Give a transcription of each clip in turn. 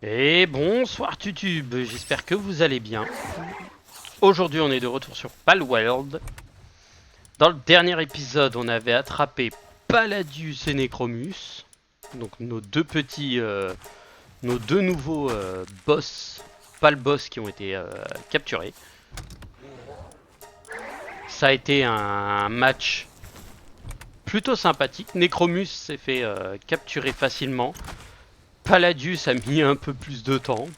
Et bonsoir Tutube, j'espère que vous allez bien. Aujourd'hui on est de retour sur Palworld. Dans le dernier épisode on avait attrapé Palladius et Necromus. Donc nos deux nouveaux boss, pas le boss qui ont été capturés. Ça a été un match plutôt sympathique. Necromus s'est fait capturer facilement. Palladius a mis un peu plus de temps.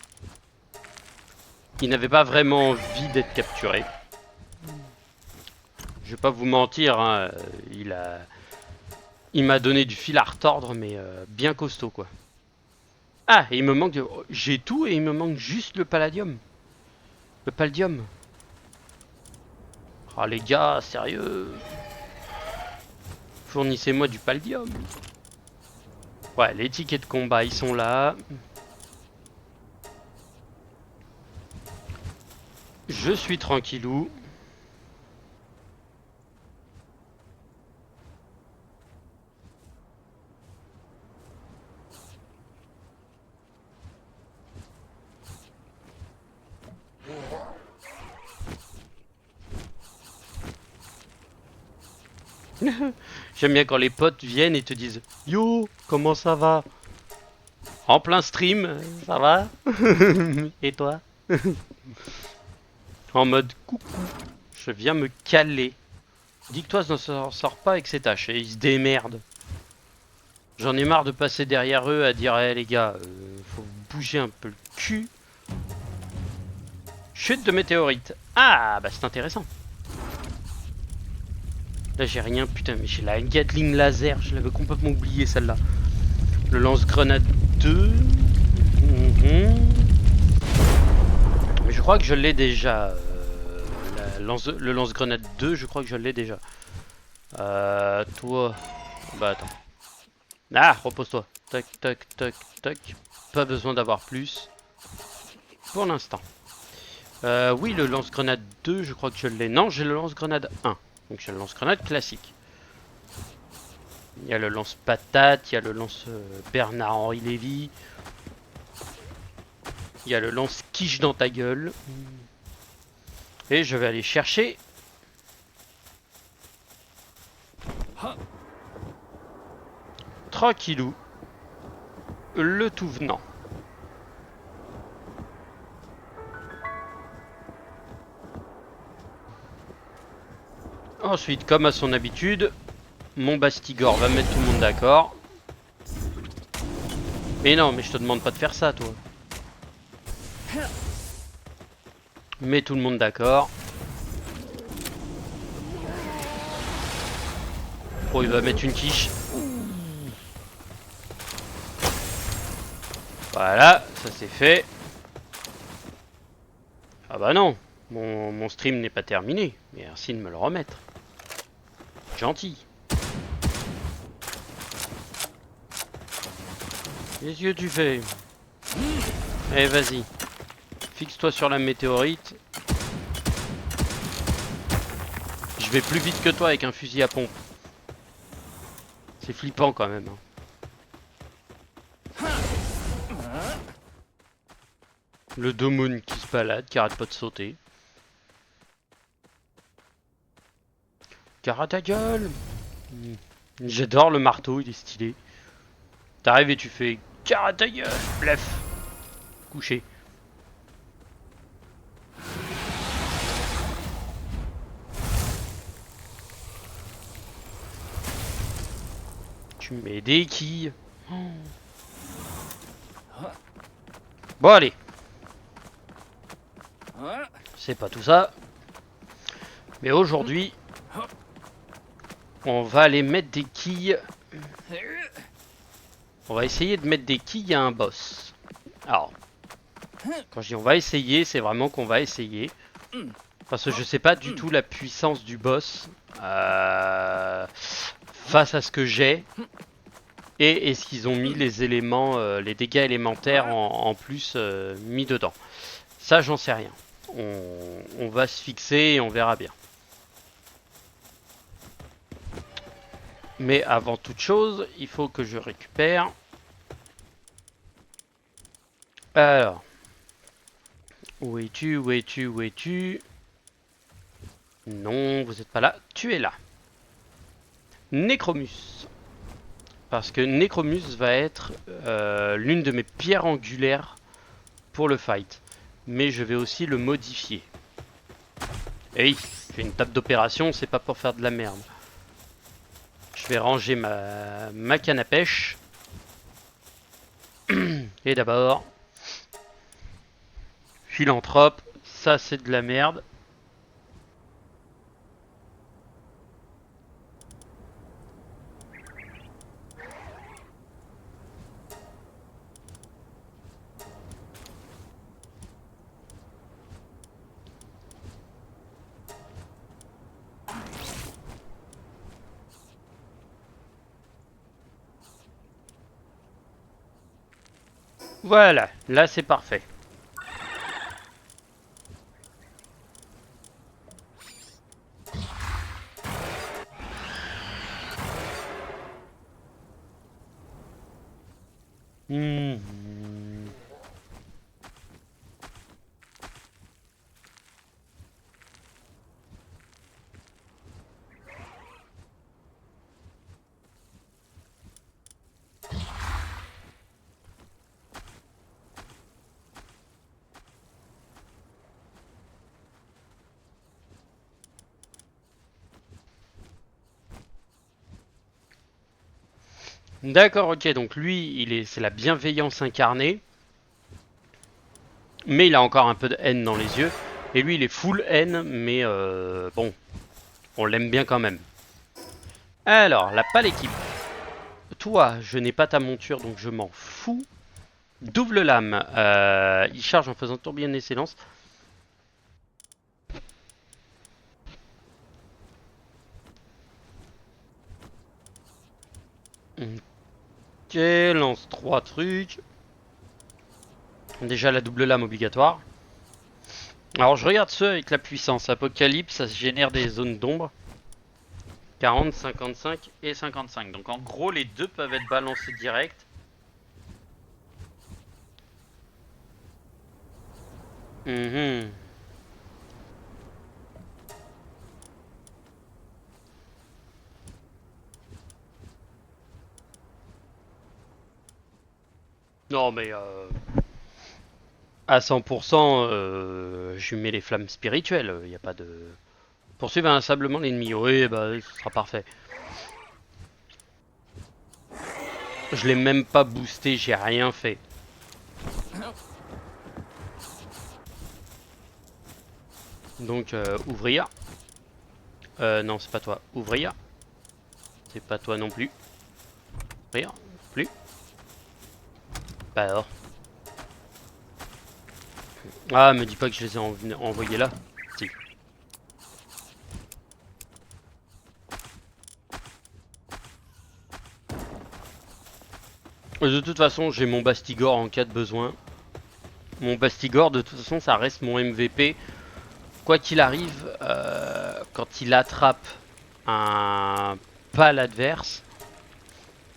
Il n'avait pas vraiment envie d'être capturé. Je vais pas vous mentir, hein, il m'a donné du fil à retordre, mais bien costaud quoi. Ah, et il me manque j'ai tout et il me manque juste le palladium. Le palladium. Ah les gars, sérieux. Fournissez-moi du palladium. Ouais, les tickets de combat, ils sont là. Je suis tranquillou. J'aime bien quand les potes viennent et te disent Yo, comment ça va? En plein stream, ça va? Et toi? En mode coucou, je viens me caler. Dis que toi, ça ne s'en sort pas avec ses tâches et ils se démerdent. J'en ai marre de passer derrière eux à dire les gars, faut bouger un peu le cul. Chute de météorite. Ah, bah c'est intéressant. Là, j'ai rien, putain, mais j'ai la Gatling laser, je l'avais complètement oublié celle-là. Le lance-grenade 2. Mais je crois que je l'ai déjà. Le lance-grenade 2, je crois que je l'ai déjà. Toi. Bah attends. Ah, repose-toi. Tac, tac, tac, tac. Pas besoin d'avoir plus. Pour l'instant. Oui, le lance-grenade 2, je crois que je l'ai. Non, j'ai le lance-grenade 1. Donc j'ai le lance-grenade classique. Il y a le lance-patate, il y a le lance Bernard-Henri Lévy. Il y a le lance-quiche dans ta gueule. Et je vais aller chercher. Tranquillou. Le tout venant. Ensuite, comme à son habitude, mon Bastigor va mettre tout le monde d'accord. Mais non, mais je te demande pas de faire ça, toi. Mets tout le monde d'accord. Oh, il va mettre une quiche. Voilà, ça c'est fait. Ah bah non, mon stream n'est pas terminé. Merci de me le remettre. Gentil. Qu'est-ce que tu fais? Allez, vas-y. Fixe-toi sur la météorite. Je vais plus vite que toi avec un fusil à pompe. C'est flippant quand même. Le Domoon qui se balade, qui arrête pas de sauter. Cara ta gueule! J'adore le marteau, il est stylé. T'arrives et tu fais cara ta gueule! Blef! Couché. Tu mets des quilles. Bon allez. C'est pas tout ça. Mais aujourd'hui, on va aller mettre des quilles. On va essayer de mettre des quilles à un boss. Alors, quand je dis on va essayer, c'est vraiment qu'on va essayer. Parce que je sais pas du tout la puissance du boss face à ce que j'ai. Et est-ce qu'ils ont mis les éléments, les dégâts élémentaires en plus mis dedans. Ça, j'en sais rien. On va se fixer et on verra bien. Mais avant toute chose, il faut que je récupère Alors, où es-tu, où es-tu, où es-tu? Non, vous n'êtes pas là. Tu es là. Necromus. Parce que Necromus va être l'une de mes pierres angulaires pour le fight. Mais je vais aussi le modifier. Et oui, j'ai une table d'opération, c'est pas pour faire de la merde. Je vais ranger ma canne à pêche. Et d'abord, philanthrope, ça c'est de la merde. Voilà, là c'est parfait. Hmm. D'accord, ok, donc lui, c'est la bienveillance incarnée, mais il a encore un peu de haine dans les yeux. Et lui, il est full haine, mais bon, on l'aime bien quand même. Alors, la pâle équipe. Toi, je n'ai pas ta monture, donc je m'en fous. Double lame. Il charge en faisant tourbillonner ses lances. Ok, lance 3 trucs. Déjà la double lame obligatoire. Alors je regarde ceux avec la puissance. Apocalypse, ça se génère des zones d'ombre. 40, 55 et 55. Donc en gros, les deux peuvent être balancés direct. Mhm. Non mais à 100%, je lui mets les flammes spirituelles. Il n'y a pas de... Poursuivre inlassablement l'ennemi. Oui, bah ce sera parfait. Je l'ai même pas boosté, j'ai rien fait. Donc ouvrir. Non, c'est pas toi. Ouvrir. C'est pas toi non plus. Ouvrir. Plus. Bah alors. Ah, me dis pas que je les ai envoyés là. Si. De toute façon, j'ai mon Bastigor en cas de besoin. Mon Bastigor, de toute façon, ça reste mon MVP. Quoi qu'il arrive, quand il attrape un pal adverse,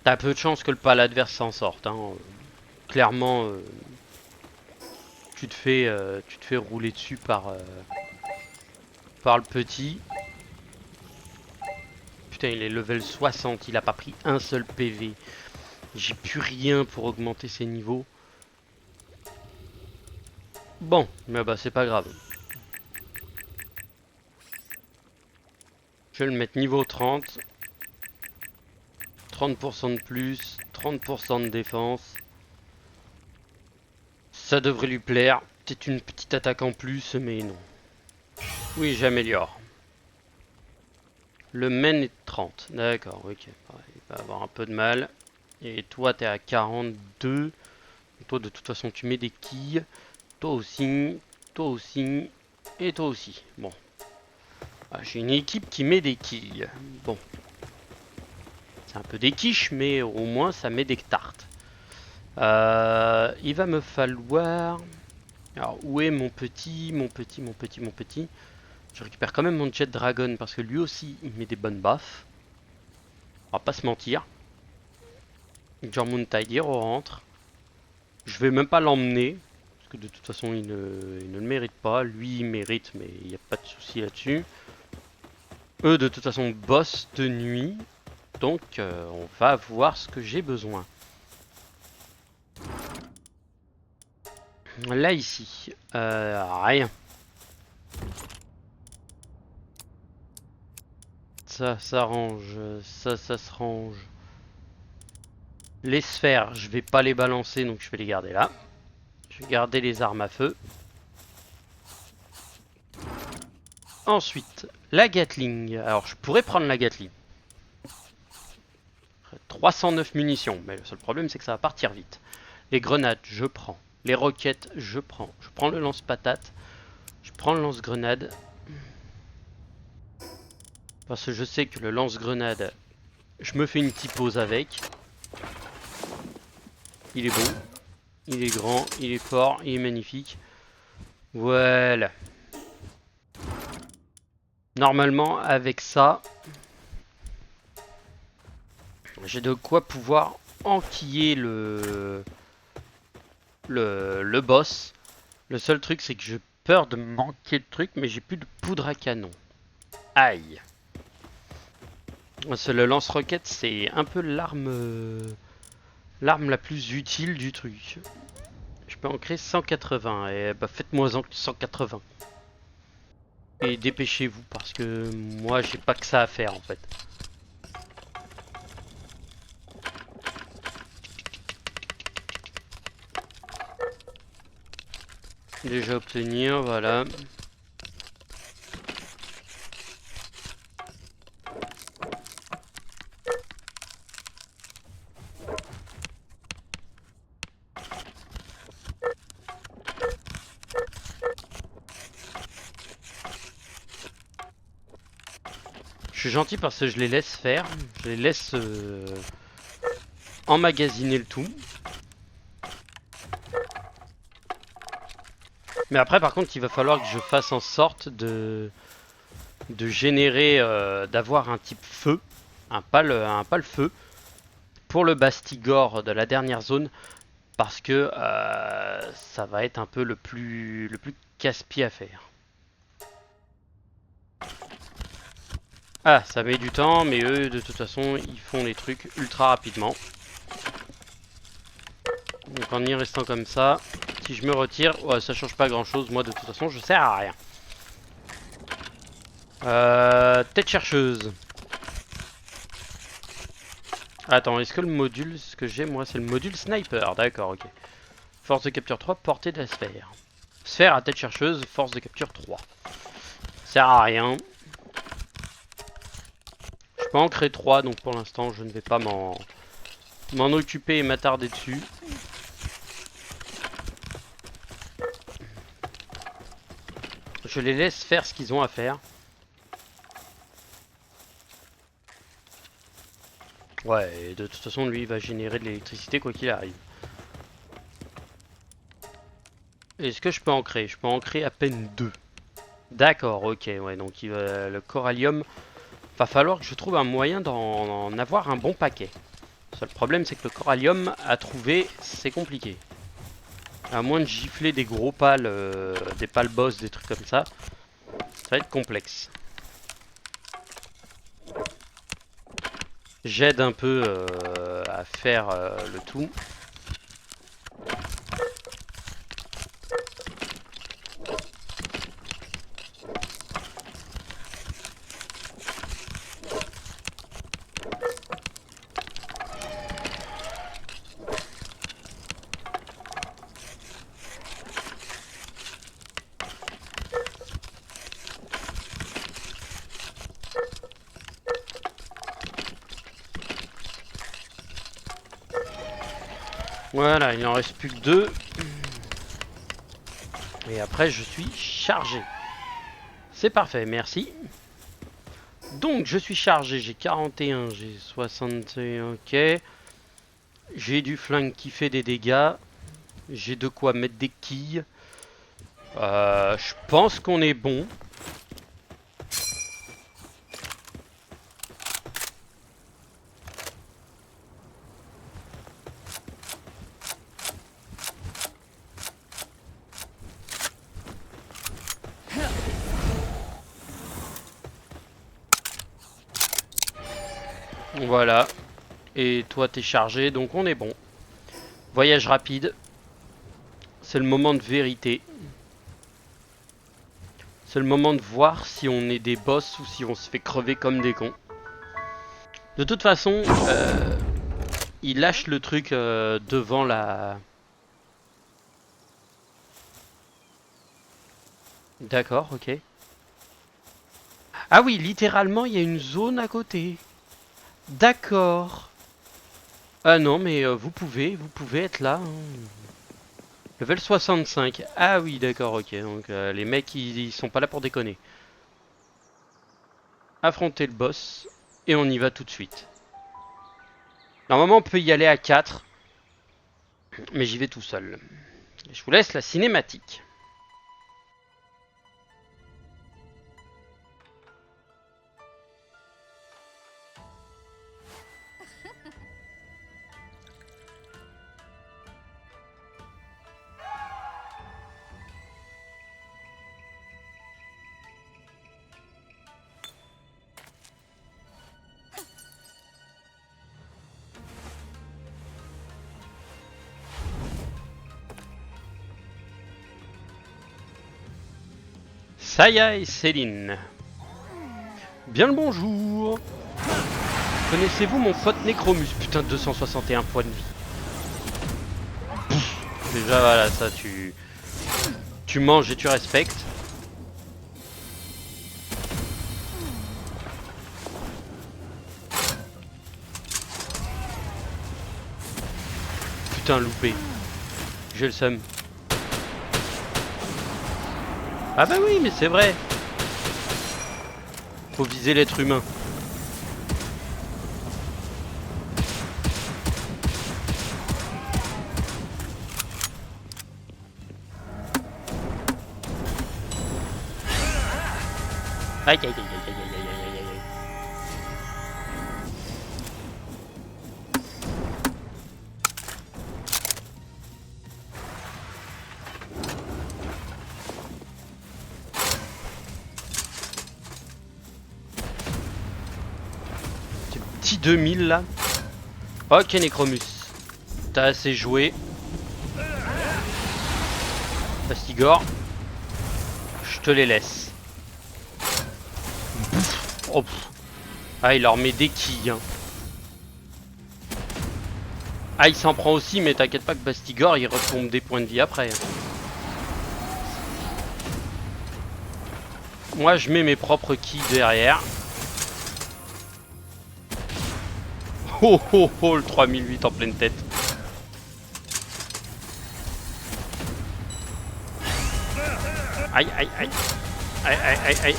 t'as peu de chances que le pal adverse s'en sorte. Hein. Clairement, tu te fais rouler dessus par le petit. Putain, il est level 60, il a pas pris un seul PV. J'ai plus rien pour augmenter ses niveaux. Bon, mais bah c'est pas grave. Je vais le mettre niveau 30. 30% de plus, 30% de défense. Ça devrait lui plaire. Peut-être une petite attaque en plus, mais non. Oui, j'améliore. Le main est de 30. D'accord, ok. Il va avoir un peu de mal. Et toi, t'es à 42. Et toi, de toute façon, tu mets des quilles. Toi aussi. Toi aussi. Et toi aussi. Bon. Ah, j'ai une équipe qui met des quilles. Bon. C'est un peu des quiches, mais au moins, ça met des tartes. Il va me falloir... Alors, où est mon petit, mon petit, mon petit, mon petit? Je récupère quand même mon Jet Dragon parce que lui aussi, il met des bonnes baffes. On va pas se mentir. Jormund Tidy rentre. Je vais même pas l'emmener. que de toute façon il ne le mérite pas. Lui il mérite, mais il n'y a pas de souci là-dessus. Eux de toute façon bossent de nuit, donc on va voir ce que j'ai besoin. Là ici, rien. Ça s'arrange, ça se range. Les sphères, je vais pas les balancer, donc je vais les garder là. Je vais garder les armes à feu. Ensuite, la Gatling. Alors, je pourrais prendre la Gatling. 309 munitions, mais le seul problème, c'est que ça va partir vite. Les grenades, je prends. Les roquettes, je prends. Je prends le lance-patate. Je prends le lance-grenade. Parce que je sais que le lance-grenade, je me fais une petite pause avec. Il est beau. Il est grand. Il est fort. Il est magnifique. Voilà. Normalement, avec ça, j'ai de quoi pouvoir enquiller le boss. Le seul truc, c'est que j'ai peur de manquer le truc, mais j'ai plus de poudre à canon. Aïe. Le lance-roquette, c'est un peu l'arme la plus utile du truc. Je peux en créer 180, et bah faites-moi en 180. Et dépêchez-vous, parce que moi, j'ai pas que ça à faire, en fait. Déjà obtenir, voilà. Je suis gentil parce que je les laisse faire. Je les laisse emmagasiner le tout. Mais après, par contre, il va falloir que je fasse en sorte de générer, d'avoir un type feu, un pâle feu, pour le Bastigore de la dernière zone, parce que ça va être un peu le plus casse-pied à faire. Ah, ça met du temps, mais eux, de toute façon, ils font les trucs ultra rapidement. Donc en y restant comme ça, si je me retire, ouais, ça change pas grand-chose. Moi, de toute façon, je sers à rien. Tête chercheuse. Attends, est-ce que le module, ce que j'ai moi, c'est le module sniper. D'accord, ok. Force de capture 3, portée de la sphère. Sphère à tête chercheuse, force de capture 3. Sert à rien. Je peux en créer 3, donc pour l'instant, je ne vais pas m'en occuper et m'attarder dessus. Je les laisse faire ce qu'ils ont à faire. Ouais, et de toute façon, lui, il va générer de l'électricité quoi qu'il arrive. Est-ce que je peux en créer? Je peux en créer à peine 2. D'accord, ok, ouais, donc le corallium, va falloir que je trouve un moyen d'en avoir un bon paquet. Le seul problème, c'est que le corallium, à trouver, c'est compliqué. À moins de gifler des gros pales, des pales boss, des trucs comme ça va être complexe. J'aide un peu à faire le tout. Voilà, il n'en reste plus que 2. Et après, je suis chargé. C'est parfait, merci. Donc, je suis chargé. J'ai 41, j'ai 61, ok. J'ai du flingue qui fait des dégâts. J'ai de quoi mettre des quilles. Je pense qu'on est bon. Voilà. Et toi t'es chargé, donc on est bon. Voyage rapide. C'est le moment de vérité. C'est le moment de voir si on est des boss ou si on se fait crever comme des cons. De toute façon, il lâche le truc devant la... D'accord, ok. Ah oui, littéralement, il y a une zone à côté. D'accord. Ah non, mais vous pouvez être là. Hein. Level 65. Ah oui, d'accord, ok. Donc les mecs, ils sont pas là pour déconner. Affronter le boss. Et on y va tout de suite. Normalement, on peut y aller à 4. Mais j'y vais tout seul. Je vous laisse la cinématique. Saya et Céline. Bien le bonjour. Connaissez-vous mon pote Necromus? Putain, 261 points de vie. Déjà, voilà, ça, tu manges et tu respectes. Putain, loupé. J'ai le seum. Ah bah oui, mais c'est vrai. Faut viser l'être humain. Aïe aïe aïe aïe aïe aïe aïe aïe aïe aïe. Ces petits 2000 là. Ok Necromus. T'as assez joué. Fastigore. Je te les laisse. Oh, ah, il leur met des quilles. Hein. Ah, il s'en prend aussi, mais t'inquiète pas que Bastigor, il retombe des points de vie après. Hein. Moi, je mets mes propres quilles derrière. Oh oh oh, le 3008 en pleine tête. Aïe aïe aïe. Aïe aïe aïe aïe.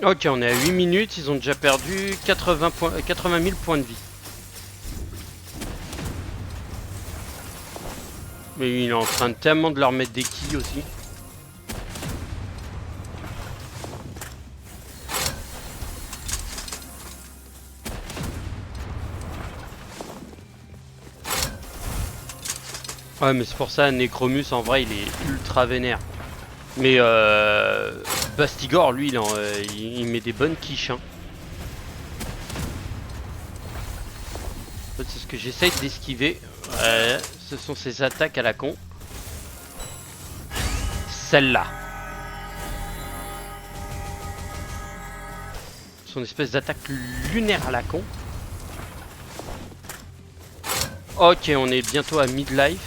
Ok, on est à 8 minutes, ils ont déjà perdu 80 000 points de vie. Mais il est en train de tellement de leur mettre des quilles aussi. Ouais, mais c'est pour ça, Necromus, en vrai, il est ultra vénère. Mais Bastigor, lui, il met des bonnes quiches. Hein. En fait, c'est ce que j'essaye d'esquiver. Ce sont ses attaques à la con. Celle-là. Son espèce d'attaque lunaire à la con. Ok, on est bientôt à midlife.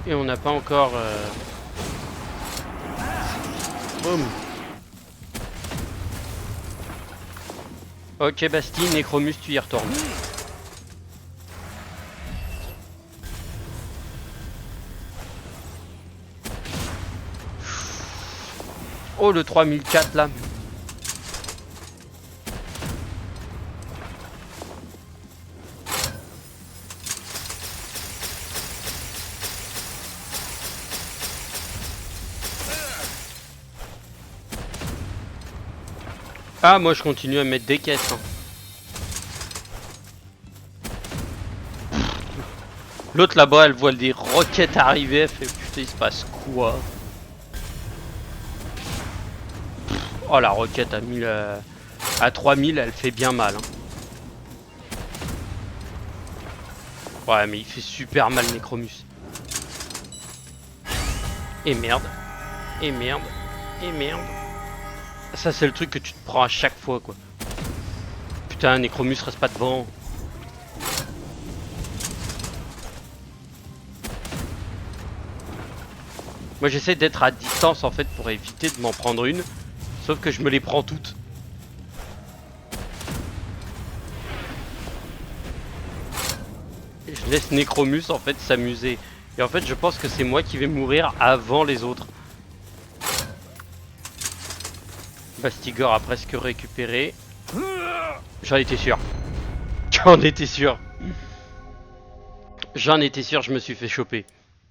Et on n'a pas encore... Boum. Ok Bastille, Necromus, tu y retournes. Oh le 3004 là. Ah moi je continue à mettre des caisses. Hein. L'autre là-bas, elle voit des roquettes arriver, elle fait putain, il se passe quoi? Oh, la roquette à 3000, elle fait bien mal. Hein. Ouais, mais il fait super mal, Necromus. Et merde. Et merde. Et merde. Ça, c'est le truc que tu te prends à chaque fois, quoi. Putain, Necromus reste pas devant. Moi, j'essaie d'être à distance, en fait, pour éviter de m'en prendre une. Sauf que je me les prends toutes. Et je laisse Necromus, en fait, s'amuser. Et en fait, je pense que c'est moi qui vais mourir avant les autres. Bastigor a presque récupéré. J'en étais sûr. J'en étais sûr. J'en étais sûr, je me suis fait choper.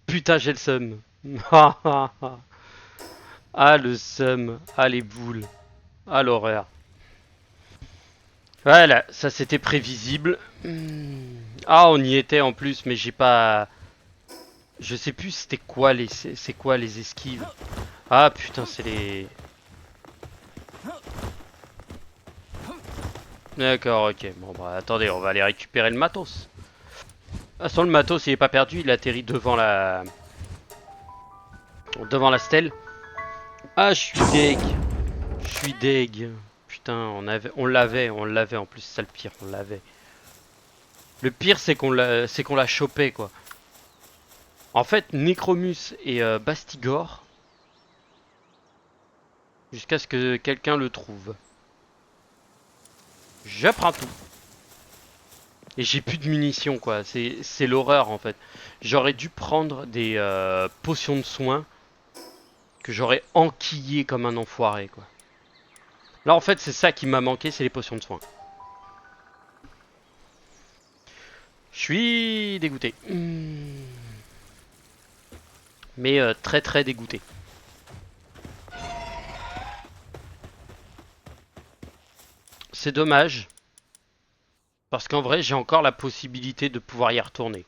Putain, j'ai le seum. Ah, le seum. Ah, les boules. Ah, l'horreur. Voilà, ça c'était prévisible. Ah, on y était en plus, mais j'ai pas... Je sais plus c'était quoi c'est quoi les esquives. Ah putain, c'est les... D'accord, ok. Bon bah attendez, on va aller récupérer le matos. Ah, sans le matos, il est pas perdu, il atterrit devant la... Devant la stèle. Ah, je suis deg. Je suis deg. Putain, on l'avait en plus, c'est ça le pire, on l'avait. Le pire, c'est qu'on l'a chopé, quoi. En fait, Necromus et Bastigor, jusqu'à ce que quelqu'un le trouve. Je prends tout. Et j'ai plus de munitions, quoi. C'est l'horreur, en fait. J'aurais dû prendre des potions de soins que j'aurais enquillé comme un enfoiré, quoi. Là, en fait, c'est ça qui m'a manqué, c'est les potions de soins. Je suis dégoûté. Mais très très dégoûté. C'est dommage. Parce qu'en vrai, j'ai encore la possibilité de pouvoir y retourner.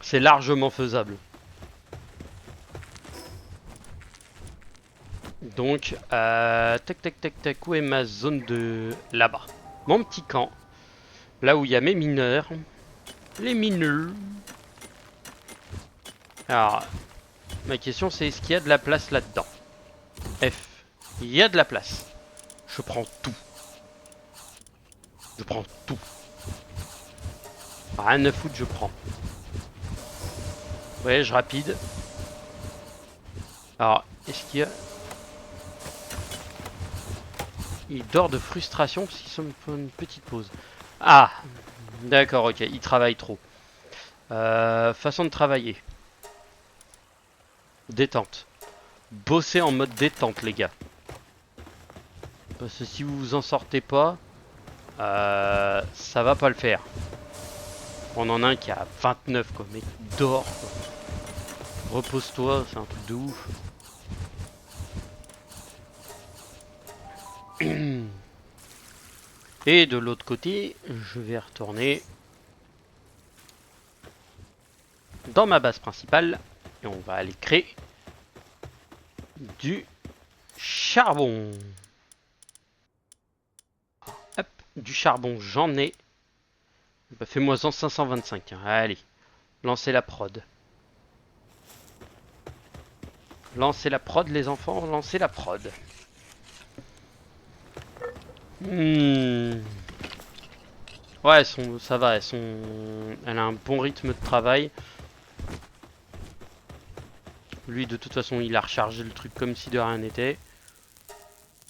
C'est largement faisable. Donc, tac tac tac tac, où est ma zone de... Là-bas. Mon petit camp. Là où il y a mes mineurs. Les mineurs. Alors, ma question c'est, est-ce qu'il y a de la place là-dedans? F. Il y a de la place. Je prends tout. Je prends tout. Rien à foutre, je prends. Voyage rapide. Alors, est-ce qu'il y a... Il dort de frustration parce qu'ils sont pour une petite pause. Ah, d'accord, ok, il travaille trop. Façon de travailler. Détente. Bosser en mode détente, les gars. Parce que si vous vous en sortez pas, ça va pas le faire. On en a un qui a 29, quoi. Mec, dors, quoi. Repose-toi, c'est un truc de ouf. Et de l'autre côté, je vais retourner dans ma base principale. Et on va aller créer du charbon. Hop, du charbon, j'en ai. Bah, fais-moi-en 525. Hein. Allez, lancez la prod. Lancez la prod, les enfants, lancez la prod. Ouais, ça va, elle a un bon rythme de travail. Lui, de toute façon, il a rechargé le truc comme si de rien n'était.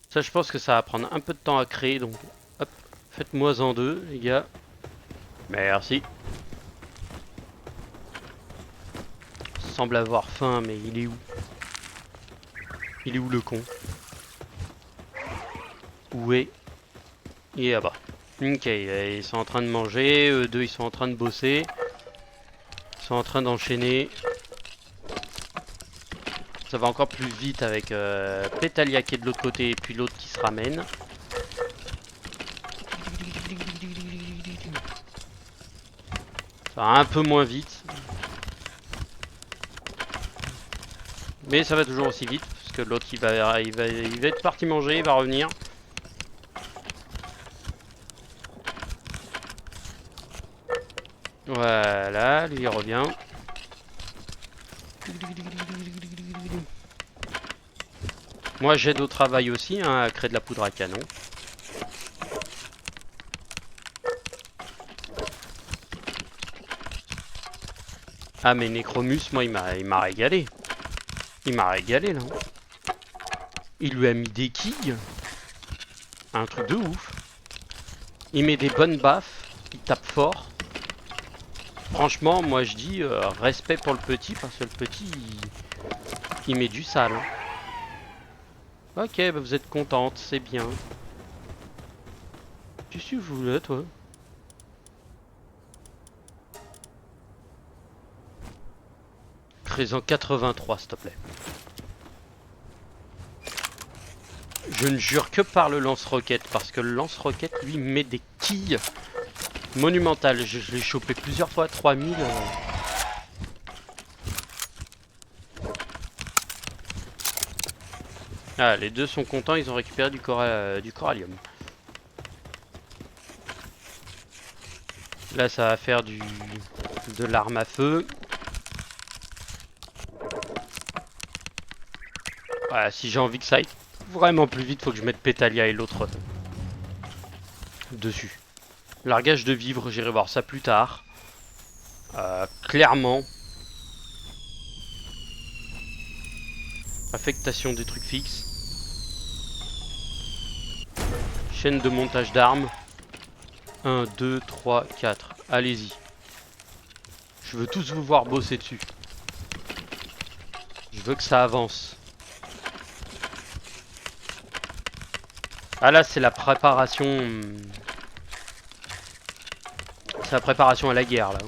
Ça, je pense que ça va prendre un peu de temps à créer, donc hop, faites-moi en deux, les gars. Merci. Il semble avoir faim, mais il est où? Il est où le con? Où est? Il est là-bas. Ok, ils sont en train de manger, eux deux ils sont en train de bosser. Ils sont en train d'enchaîner. Ça va encore plus vite avec Pétalia qui est de l'autre côté et puis l'autre qui se ramène. Ça va un peu moins vite. Mais ça va toujours aussi vite. Parce que l'autre il va être parti manger, il va revenir. Voilà, lui il revient. Moi j'aide au travail aussi, hein, à créer de la poudre à canon. Ah mais Necromus, moi il m'a régalé. Il m'a régalé là. Il lui a mis des quilles. Un truc de ouf. Il met des bonnes baffes. Il tape fort. Franchement, moi je dis respect pour le petit parce que le petit il met du sale. Ok, bah vous êtes contente, c'est bien. Qu'est-ce que tu fous là, toi? Crée-en 83, s'il te plaît. Je ne jure que par le lance-roquette, parce que le lance-roquette, lui, met des quilles monumentales. Je l'ai chopé plusieurs fois, 3000. Ah, les deux sont contents, ils ont récupéré du corallium. Là, ça va faire de l'arme à feu. Voilà, si j'ai envie que ça aille vraiment plus vite, faut que je mette Pétalia et l'autre dessus. Largage de vivres, j'irai voir ça plus tard. Clairement. Affectation des trucs fixes. Chaîne de montage d'armes. 1, 2, 3, 4. Allez-y. Je veux tous vous voir bosser dessus. Je veux que ça avance. Ah là, c'est la préparation... C'est la préparation à la guerre, là.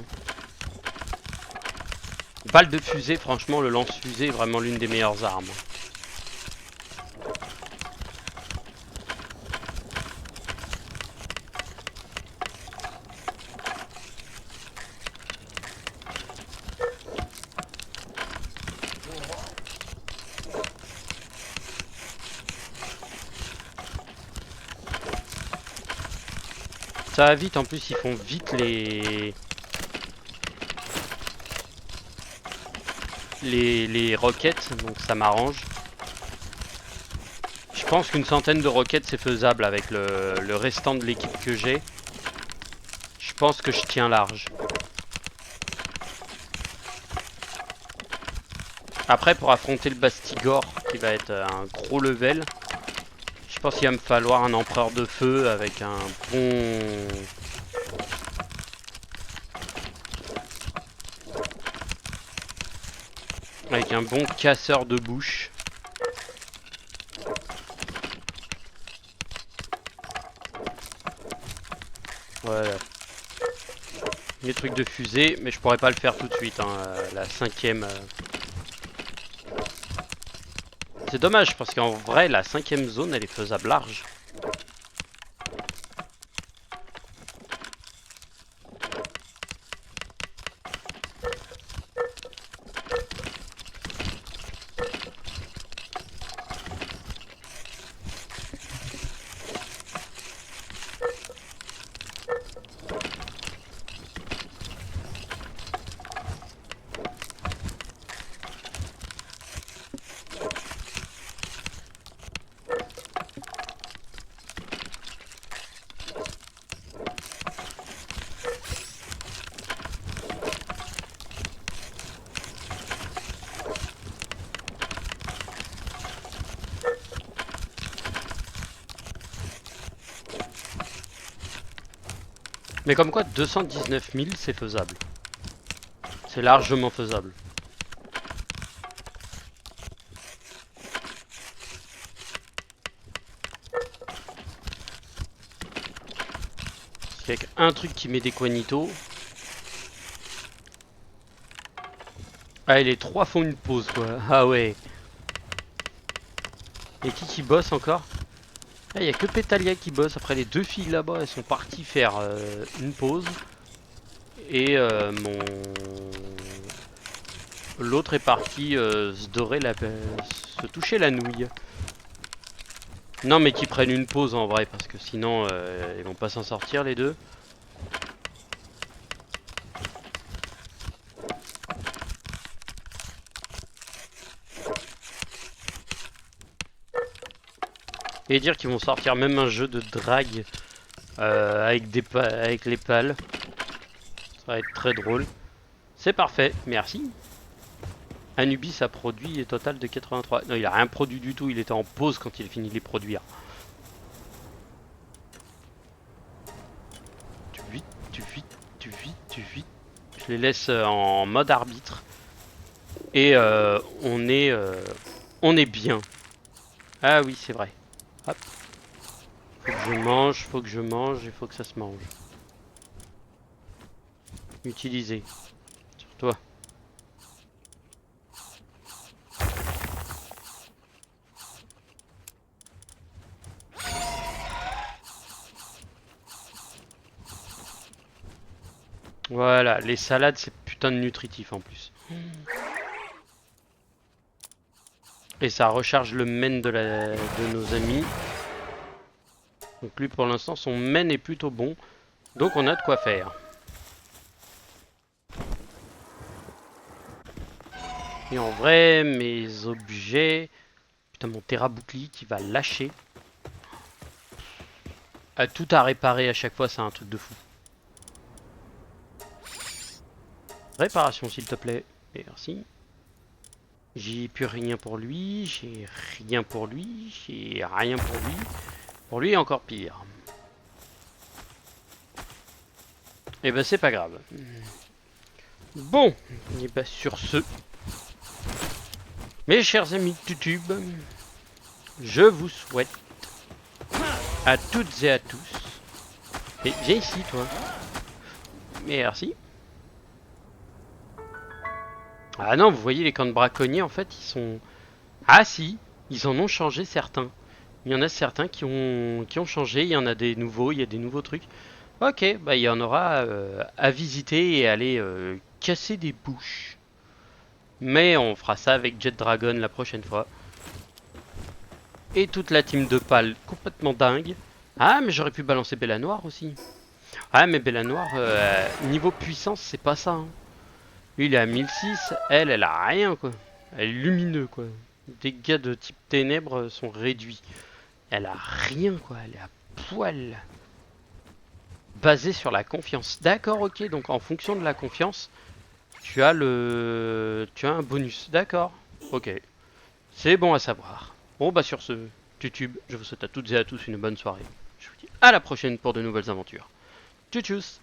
Balle de fusée, franchement, le lance-fusée est vraiment l'une des meilleures armes. Ça va vite, en plus, ils font vite les roquettes, donc ça m'arrange. Je pense qu'une centaine de roquettes c'est faisable avec le restant de l'équipe que j'ai. Je pense que je tiens large. Après pour affronter le Bastigor qui va être un gros level, je pense qu'il va me falloir un empereur de feu avec un bon... Avec un bon casseur de bouche. Voilà. Les trucs de fusée, mais je pourrais pas le faire tout de suite, hein, la cinquième... C'est dommage parce qu'en vrai la cinquième zone elle est faisable large. Mais comme quoi 219 000 c'est faisable. C'est largement faisable. Avec un truc qui met des coignitos. Ah et les trois font une pause quoi. Ah ouais. Et qui bosse encore? Ah, y a que Pétalia qui bosse. Après les deux filles là-bas elles sont parties faire une pause. Et l'autre est parti se dorer se toucher la nouille. Non mais qu'ils prennent une pause en vrai parce que sinon ils vont pas s'en sortir les deux. Et dire qu'ils vont sortir même un jeu de drague avec les pales. Ça va être très drôle. C'est parfait, merci. Anubis a produit un total de 83. Non, il a rien produit du tout, il était en pause quand il a fini de les produire. Tu vis, tu vis, tu vis, tu vis. Je les laisse en mode arbitre. Et on est bien. Ah oui, c'est vrai. Hop. Faut que je mange, faut que je mange, il faut que ça se mange. Utiliser. Sur toi. Voilà, les salades c'est putain de nutritif en plus. Et ça recharge le men de nos amis. Donc lui pour l'instant son men est plutôt bon. Donc on a de quoi faire. Et en vrai, mes objets... Putain, mon terrabouclier qui va lâcher. Tout à réparer à chaque fois, c'est un truc de fou. Réparation s'il te plaît. Merci. J'ai plus rien pour lui, j'ai rien pour lui, j'ai rien pour lui. Pour lui encore pire. Et ben c'est pas grave. Bon, et ben sur ce, mes chers amis de YouTube, je vous souhaite à toutes et à tous. Et viens ici toi. Merci. Ah non, vous voyez les camps de braconniers en fait ils sont... Ah si, ils en ont changé certains. Il y en a certains qui ont changé, il y en a des nouveaux, il y a des nouveaux trucs. Ok, bah il y en aura à visiter et aller casser des bouches. Mais on fera ça avec Jet Dragon la prochaine fois. Et toute la team de pales complètement dingue. Ah mais j'aurais pu balancer Bella Noire aussi. Ah mais Bella Noire, niveau puissance c'est pas ça. Hein. Lui il est à 1006, elle a rien quoi. Elle est lumineux quoi. Les dégâts de type ténèbres sont réduits. Elle a rien quoi, elle est à poil. Basé sur la confiance. D'accord, ok, donc en fonction de la confiance, tu as un bonus. D'accord, ok. C'est bon à savoir. Bon bah sur ce, YouTube, je vous souhaite à toutes et à tous une bonne soirée. Je vous dis à la prochaine pour de nouvelles aventures. Tchuss tchuss.